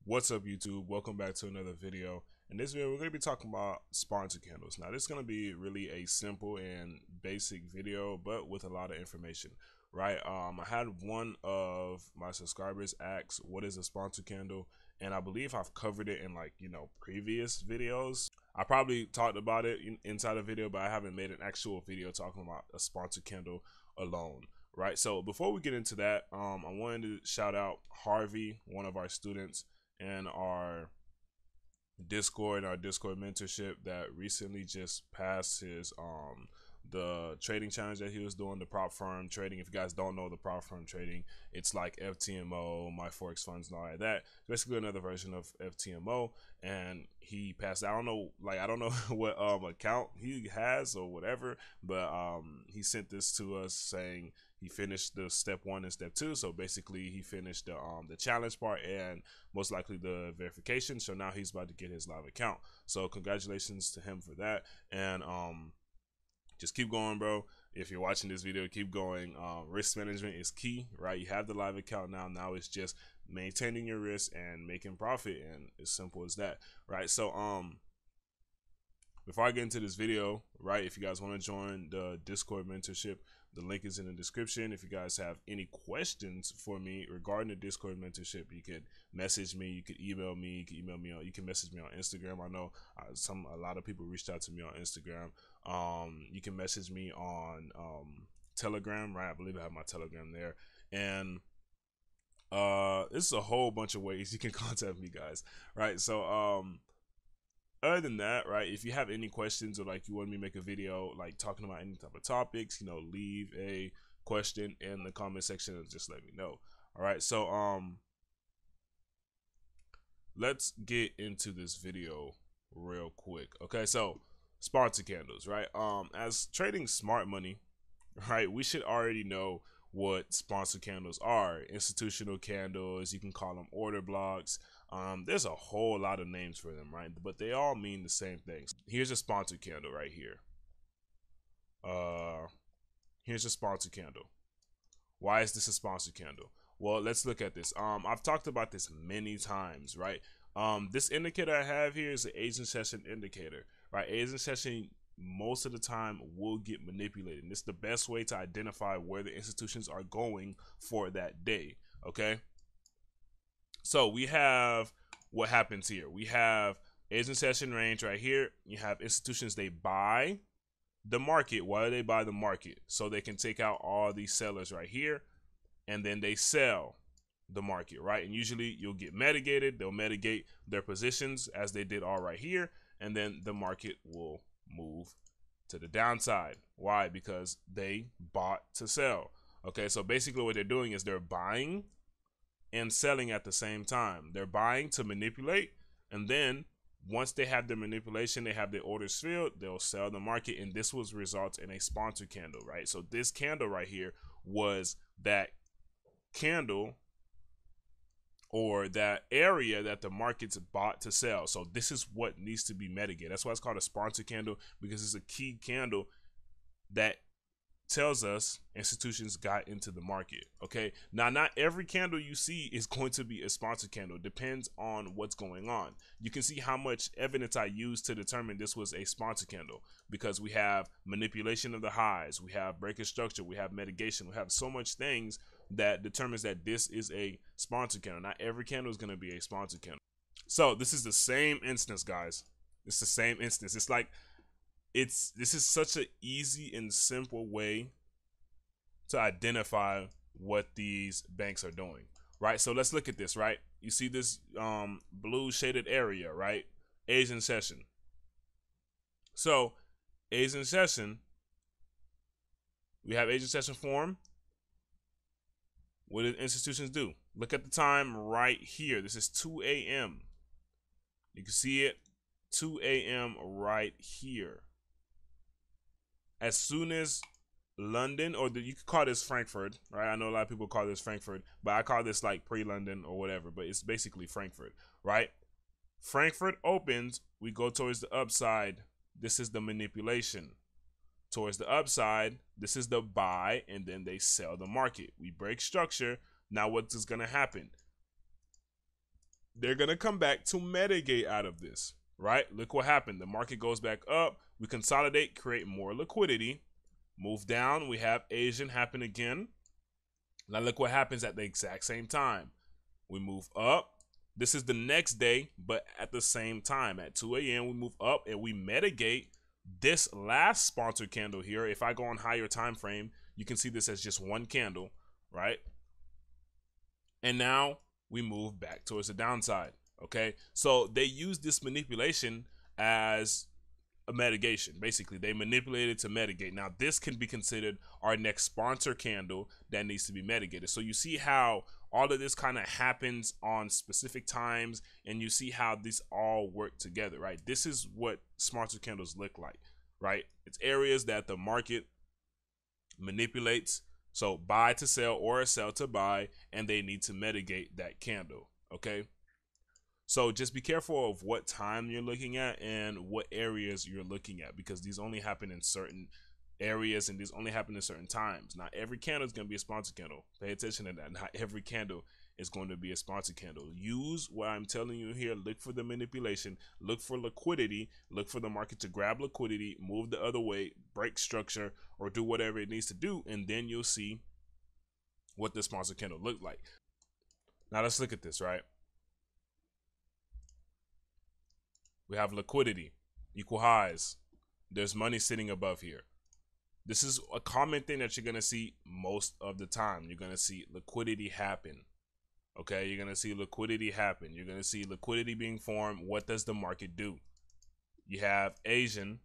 What's up, YouTube? Welcome back to another video. In this video, we're going to be talking about sponsor candles. Now, this is going to be really a simple and basic video, but with a lot of information, right? I had one of my subscribers ask, what is a sponsor candle? And I believe I've covered it in previous videos. I probably talked about it inside a video, but I haven't made an actual video talking about a sponsor candle alone. Right. So before we get into that, I wanted to shout out Harvey, one of our students in our Discord mentorship that recently just passed his the trading challenge that he was doing, the prop firm trading. If you guys don't know the prop firm trading, it's like FTMO, my Forex funds, and all like that. Basically another version of FTMO, and he passed. I don't know what account he has or whatever, but he sent this to us saying he finished the step 1 and step 2. So basically he finished the challenge part and most likely the verification. So now he's about to get his live account. So congratulations to him for that. And just keep going, bro. If you're watching this video, keep going. Risk management is key, right? You have the live account now. Now it's just maintaining your risk and making profit, and as simple as that, right? So before I get into this video, right, if you guys want to join the Discord mentorship, the link is in the description. If you guys have any questions for me regarding the Discord mentorship, you can message me, you can email me, you can message me on Instagram. I know a lot of people reached out to me on Instagram. You can message me on Telegram, right? I believe I have my Telegram there. And this is a whole bunch of ways you can contact me, guys, right? So other than that, right, if you have any questions or you want me to make a video talking about any type of topics, leave a question in the comment section and just let me know. All right, so let's get into this video real quick. Okay, so sponsor candles, right? As trading smart money, right, we should already know what sponsor candles are. Institutional candles, you can call them order blocks. There's a whole lot of names for them, right? But they all mean the same thing. Here's a sponsor candle right here. Here's a sponsor candle. Why is this a sponsor candle? Well, let's look at this. I've talked about this many times, right? This indicator I have here is an Asian session indicator, right? Asian session most of the time will get manipulated. And this is the best way to identify where the institutions are going for that day. Okay. So we have what happens here. We have Asian session range right here. You have institutions, they buy the market. Why do they buy the market? So they can take out all these sellers right here, and then they sell the market, right? And usually you'll get mitigated. They'll mitigate their positions as they did all right here, and then the market will move to the downside. Why? Because they bought to sell. Okay, so basically what they're doing is they're buying and selling at the same time. They're buying to manipulate, and then once they have their manipulation, they have their orders filled, they'll sell the market, and this will result in a sponsor candle, right? So this candle right here was that candle or that area that the market's bought to sell. So this is what needs to be mitigated. That's why it's called a sponsor candle, because it's a key candle that tells us institutions got into the market. Okay, now not every candle you see is going to be a sponsor candle. It depends on what's going on. You can see how much evidence I used to determine this was a sponsor candle, because we have manipulation of the highs, we have breaker structure, we have mitigation, we have so much things that determines that this is a sponsor candle. Not every candle is going to be a sponsor candle. So this is the same instance, guys. It's the same instance. It's like this is such an easy and simple way to identify what these banks are doing, right? So let's look at this, right? You see this blue shaded area, right? Asian session. So Asian session, we have Asian session form. What did institutions do? Look at the time right here. This is 2 a.m. You can see it, 2 a.m. right here. As soon as London, or you could call this Frankfurt, right? I know a lot of people call this Frankfurt, but I call this like pre-London or whatever, but it's basically Frankfurt, right? Frankfurt opens, we go towards the upside. This is the manipulation. Towards the upside, this is the buy, and then they sell the market. We break structure. Now what is going to happen? they're going to come back to mitigate out of this, right? Look what happened. The market goes back up. We consolidate, create more liquidity. Move down. We have Asian happen again. Now look what happens at the exact same time. We move up. This is the next day, but at the same time, at 2 a.m., we move up and we mitigate this last sponsor candle here. If I go on higher time frame, you can see this as just one candle, right? And now we move back towards the downside. Okay, so they use this manipulation as a mitigation. Basically, they manipulate it to mitigate. Now, this can be considered our next sponsor candle that needs to be mitigated. So you see how all of this kind of happens on specific times, and you see how these all work together, right? This is what sponsor candles look like, right? It's areas that the market manipulates. So buy to sell or sell to buy, and they need to mitigate that candle. Okay. So just be careful of what time you're looking at and what areas you're looking at, because these only happen in certain areas and these only happen in certain times. Not every candle is going to be a sponsor candle. Pay attention to that. Not every candle is going to be a sponsor candle. Use what I'm telling you here. Look for the manipulation. Look for liquidity. Look for the market to grab liquidity, move the other way, break structure, or do whatever it needs to do, and then you'll see what the sponsor candle looked like. Now let's look at this, right? We have liquidity, equal highs. There's money sitting above here. This is a common thing that you're going to see most of the time. You're going to see liquidity happen. Okay, you're going to see liquidity happen. You're going to see liquidity being formed. What does the market do? You have Asian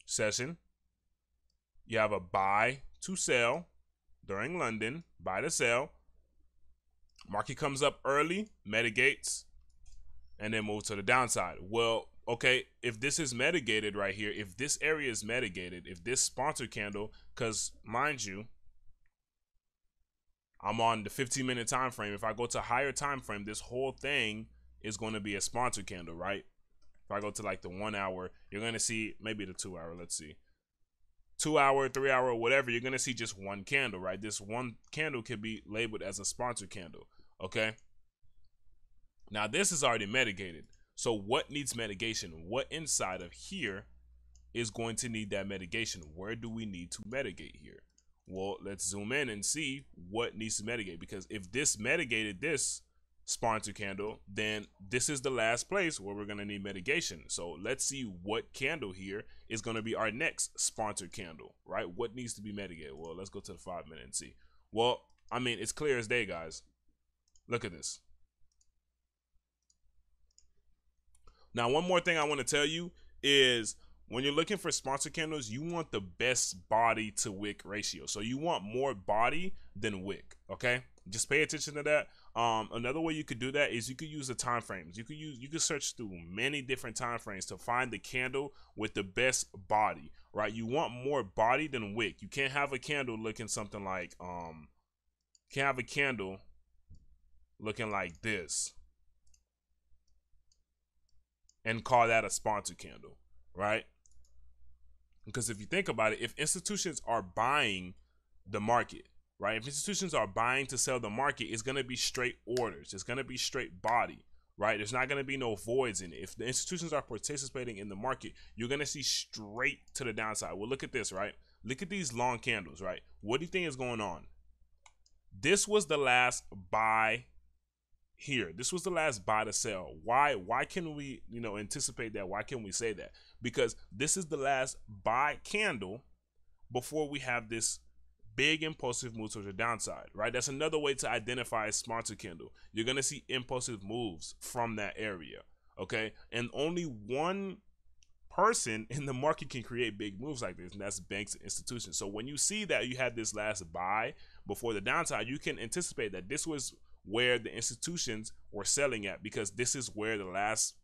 session. You have a buy to sell during London, buy to sell. Market comes up early, mitigates, and then move to the downside. Well, okay, if this is mitigated right here, if this area is mitigated, if this sponsor candle, because mind you, I'm on the 15-minute time frame. If I go to a higher time frame, this whole thing is going to be a sponsor candle, right? If I go to like the 1 hour, you're going to see maybe the 2 hour, let's see. 2 hour, 3 hour, whatever, you're going to see just one candle, right? This one candle could be labeled as a sponsor candle, okay? Now, this is already mitigated. So what needs mitigation? What inside of here is going to need that mitigation? Where do we need to mitigate here? Well, let's zoom in and see what needs to mitigate, because if this mitigated this sponsor candle, then this is the last place where we're going to need mitigation. So let's see what candle here is going to be our next sponsor candle, right? What needs to be mitigated? Well, let's go to the 5 minute and see. Well, I mean, it's clear as day, guys. Look at this. Now, one more thing I want to tell you is when you're looking for sponsor candles, you want the best body to wick ratio. So you want more body than wick, okay? Just pay attention to that. Another way you could do that is you could use the time frames. You could search through many different time frames to find the candle with the best body, right? You want more body than wick. You can't have a candle looking something like can't have a candle looking like this and call that a sponsor candle, right? Because if you think about it, if institutions are buying the market, right? If institutions are buying to sell the market, it's going to be straight orders. It's going to be straight body, right? There's not going to be no voids in it. If the institutions are participating in the market, you're going to see straight to the downside. Well, look at this, right? Look at these long candles, right? What do you think is going on? This was the last buy here. This was the last buy to sell. Why can we, anticipate that? Why can we say that? Because this is the last buy candle before we have this big impulsive move to the downside, right? That's another way to identify a sponsor candle. You're going to see impulsive moves from that area, okay? And only one person in the market can create big moves like this, and that's banks and institutions. So when you see that you had this last buy before the downside, you can anticipate that this was where the institutions were selling at, because this is where the last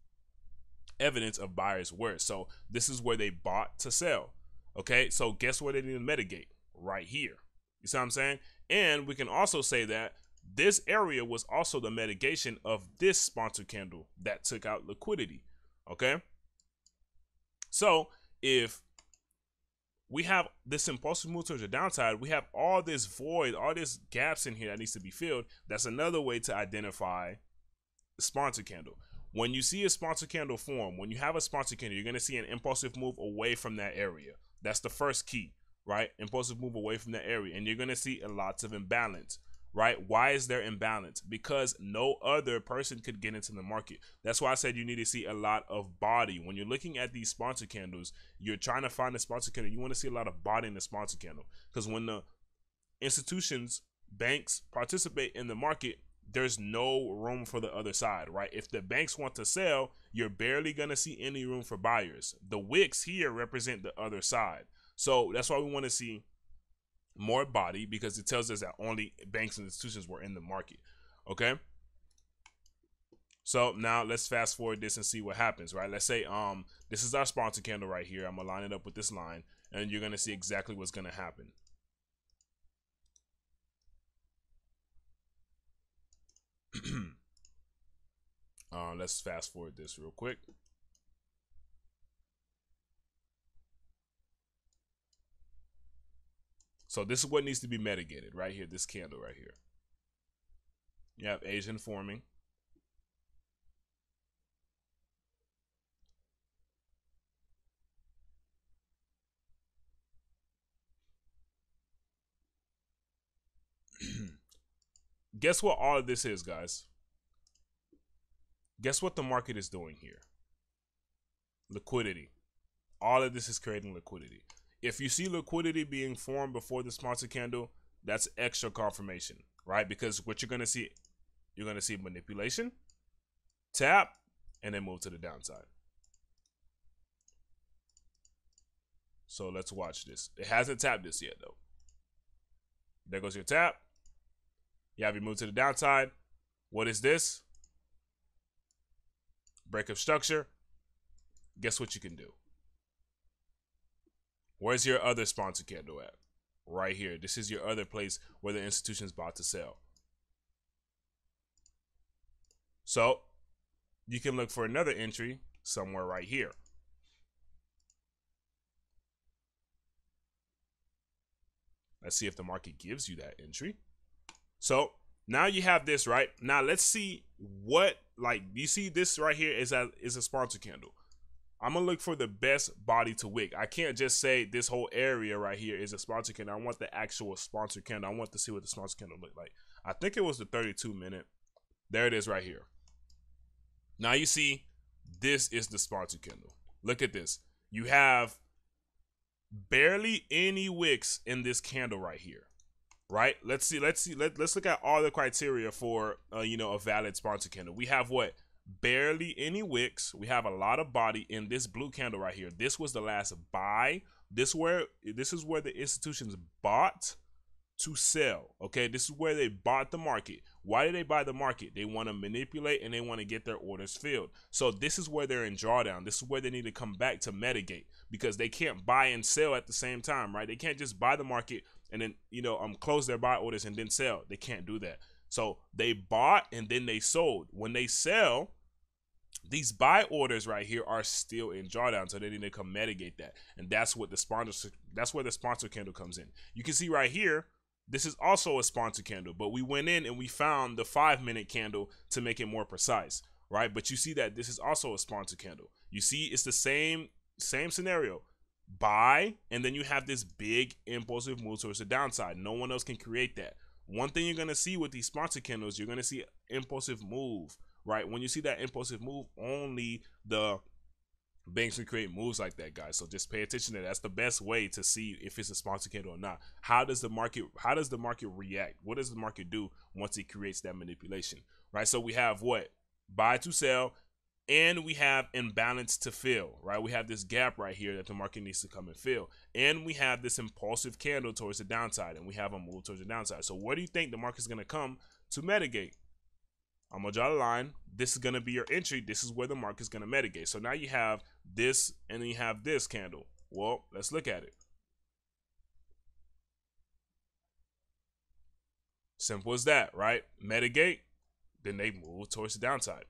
evidence of buyers were. So this is where they bought to sell. Okay, so guess where they need to mitigate? Right here. You see what I'm saying? And we can also say that this area was also the mitigation of this sponsor candle that took out liquidity. Okay, so if we have this impulsive move towards the downside. We have all this void, all this gaps in here that needs to be filled. That's another way to identify the sponsor candle. When you see a sponsor candle form, when you have a sponsor candle, you're going to see an impulsive move away from that area. That's the first key, right? Impulsive move away from that area. And you're going to see lots of imbalance, right? Why is there imbalance? Because no other person could get into the market. That's why I said you need to see a lot of body. When you're looking at these sponsor candles, you're trying to find a sponsor candle. You want to see a lot of body in the sponsor candle. Because when the institutions, banks participate in the market, there's no room for the other side, right? If the banks want to sell, you're barely going to see any room for buyers. The wicks here represent the other side. So that's why we want to see more body, because it tells us that only banks and institutions were in the market. Okay. So now let's fast forward this and see what happens, right? Let's say this is our sponsor candle right here. I'm gonna line it up with this line, and you're gonna see exactly what's gonna happen. Let's fast forward this real quick. So this is what needs to be mitigated right here, this candle right here. You have Asian forming. Guess what all of this is, guys? Guess what the market is doing here? Liquidity. All of this is creating liquidity. If you see liquidity being formed before the sponsor candle, that's extra confirmation, right? Because what you're going to see, you're going to see manipulation, tap, and then move to the downside. So let's watch this. It hasn't tapped this yet, though. There goes your tap. You have your move to the downside. What is this? Break of structure. Guess what you can do? Where's your other sponsor candle at? Right here. This is your other place where the institution's about to sell. So you can look for another entry somewhere right here. Let's see if the market gives you that entry. So now you have this, right? Now let's see what, like, you see this right here is a sponsor candle. I'm gonna look for the best body to wick. I can't just say this whole area right here is a sponsor candle. I want the actual sponsor candle. I want to see what the sponsor candle look like. I think it was the 32-minute. There it is right here. Now you see this is the sponsor candle. Look at this. You have barely any wicks in this candle right here. Right? Let's look at all the criteria for a valid sponsor candle. We have what? Barely any wicks. We have a lot of body in this blue candle right here. This was the last buy. This is where the institutions bought to sell. Okay, this is where they bought the market. Why did they buy the market? They want to manipulate and they want to get their orders filled. So this is where they're in drawdown. This is where they need to come back to mitigate, because they can't buy and sell at the same time, right? They can't just buy the market and then close their buy orders and then sell. They can't do that. So they bought and then they sold. When they sell, these buy orders right here are still in drawdown, so they need to come mitigate that. And that's where the sponsor candle comes in. You can see right here, this is also a sponsor candle, but we went in and we found the 5-minute candle to make it more precise, right? But you see that this is also a sponsor candle. You see it's the same scenario. Buy, and then you have this big impulsive move towards the downside. No one else can create that. One thing you're going to see with these sponsor candles, you're going to see impulsive move, right? When you see that impulsive move, only the banks can create moves like that, guys. So just pay attention to that. That's the best way to see if it's a sponsor candle or not. How does the market react? What does the market do once it creates that manipulation, right? So we have what? Buy to sell, and we have imbalance to fill, right? We have this gap right here that the market needs to come and fill. And we have this impulsive candle towards the downside, and we have a move towards the downside. So where do you think the market's going to come to mitigate? I'm going to draw the line. This is going to be your entry. This is where the market's going to mitigate. So now you have this, and then you have this candle. Well, let's look at it. Simple as that, right? Mitigate, then they move towards the downside.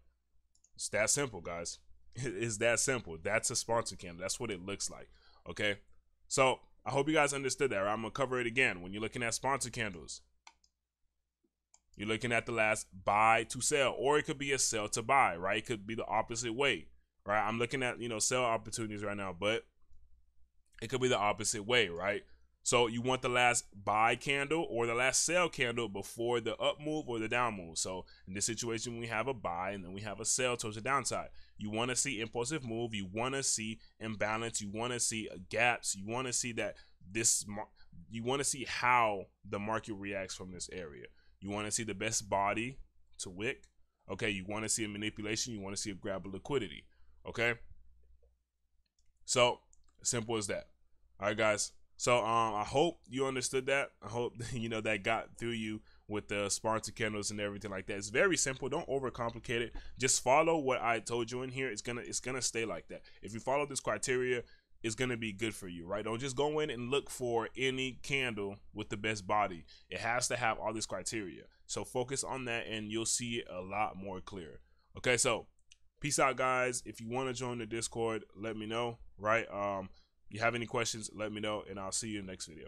It's that simple, guys. It's that simple. That's a sponsor candle. That's what it looks like. Okay. So I hope you guys understood that. Right? I'm gonna cover it again. When you're looking at sponsor candles, you're looking at the last buy to sell, or it could be a sell to buy, right? It could be the opposite way, right? I'm looking at, sell opportunities right now, but it could be the opposite way, right? So you want the last buy candle or the last sell candle before the up move or the down move. So in this situation, we have a buy and then we have a sell towards the downside. You want to see impulsive move. You want to see imbalance. You want to see gaps. You want to see that you want to see how the market reacts from this area. You want to see the best body to wick. Okay. You want to see a manipulation. You want to see a grab of liquidity. Okay. So simple as that. All right, guys. So I hope you understood that. I hope that got through you with the sponsor candles and everything like that. It's very simple. Don't overcomplicate it. Just follow what I told you in here. It's gonna stay like that. If you follow this criteria, it's gonna be good for you, right? Don't just go in and look for any candle with the best body. It has to have all this criteria. So focus on that, and you'll see it a lot more clear. Okay, so peace out, guys. If you want to join the Discord, let me know. Right? You have any questions, let me know, and I'll see you in the next video.